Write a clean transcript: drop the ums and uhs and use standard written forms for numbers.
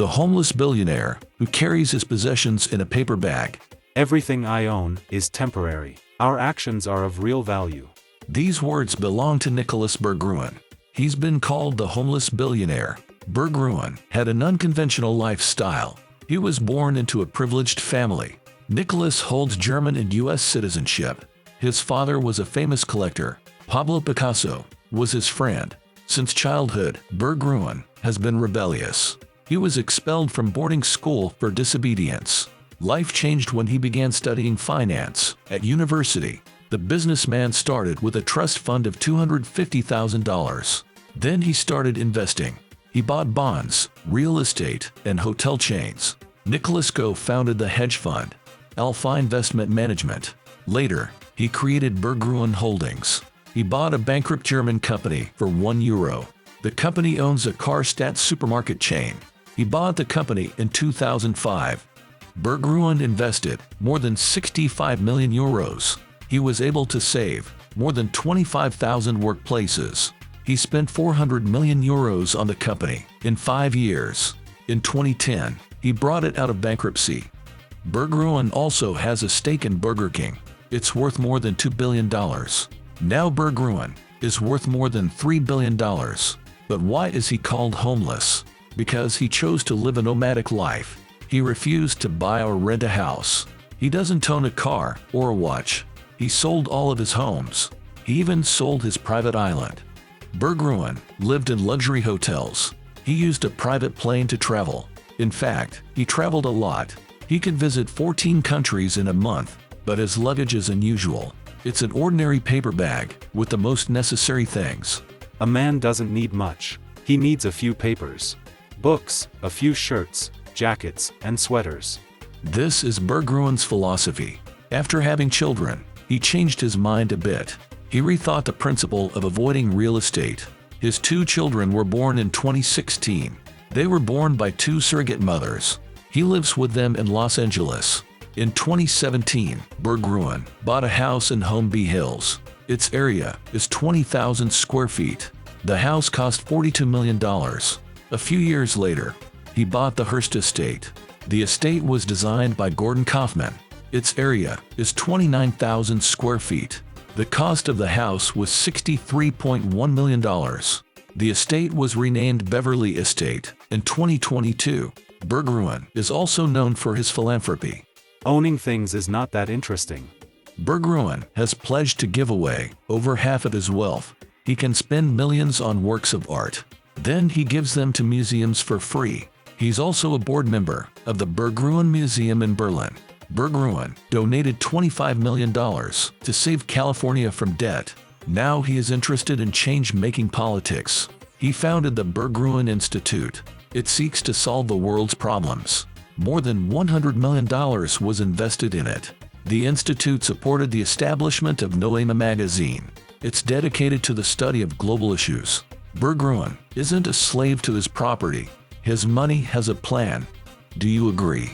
The homeless billionaire who carries his possessions in a paper bag. Everything I own is temporary. Our actions are of real value. These words belong to Nicolas Berggruen. He's been called the homeless billionaire. Berggruen had an unconventional lifestyle. He was born into a privileged family. Nicolas holds German and U.S. citizenship. His father was a famous collector. Pablo Picasso was his friend. Since childhood, Berggruen has been rebellious. He was expelled from boarding school for disobedience. Life changed when he began studying finance at university. The businessman started with a trust fund of $250,000. Then he started investing. He bought bonds, real estate, and hotel chains. Nicolas co-founded the hedge fund, Alpha Investment Management. Later, he created Berggruen Holdings. He bought a bankrupt German company for €1. The company owns a Karstadt supermarket chain. He bought the company in 2005. Berggruen invested more than €65 million. He was able to save more than 25,000 workplaces. He spent €400 million on the company in 5 years. In 2010, he brought it out of bankruptcy. Berggruen also has a stake in Burger King. It's worth more than $2 billion. Now Berggruen is worth more than $3 billion. But why is he called homeless? Because he chose to live a nomadic life. He refused to buy or rent a house. He doesn't own a car or a watch. He sold all of his homes. He even sold his private island. Berggruen lived in luxury hotels. He used a private plane to travel. In fact, he traveled a lot. He could visit 14 countries in a month, but his luggage is unusual. It's an ordinary paper bag with the most necessary things. A man doesn't need much. He needs a few papers, books, a few shirts, jackets, and sweaters. This is Berggruen's philosophy. After having children, he changed his mind a bit. He rethought the principle of avoiding real estate. His 2 children were born in 2016. They were born by 2 surrogate mothers. He lives with them in Los Angeles. In 2017, Berggruen bought a house in Holmby Hills. Its area is 20,000 square feet. The house cost $42 million. A few years later, he bought the Hearst estate. The estate was designed by Gordon Kaufman. Its area is 29,000 square feet. The cost of the house was $63.1 million. The estate was renamed Beverly Estate in 2022. Berggruen is also known for his philanthropy. Owning things is not that interesting. Berggruen has pledged to give away over half of his wealth. He can spend millions on works of art. Then he gives them to museums for free. He's also a board member of the Berggruen Museum in Berlin. Berggruen donated $25 million to save California from debt. Now he is interested in change-making politics. He founded the Berggruen Institute. It seeks to solve the world's problems. More than $100 million was invested in it. The institute supported the establishment of Noema magazine. It's dedicated to the study of global issues. Berggruen isn't a slave to his property. His money has a plan. Do you agree?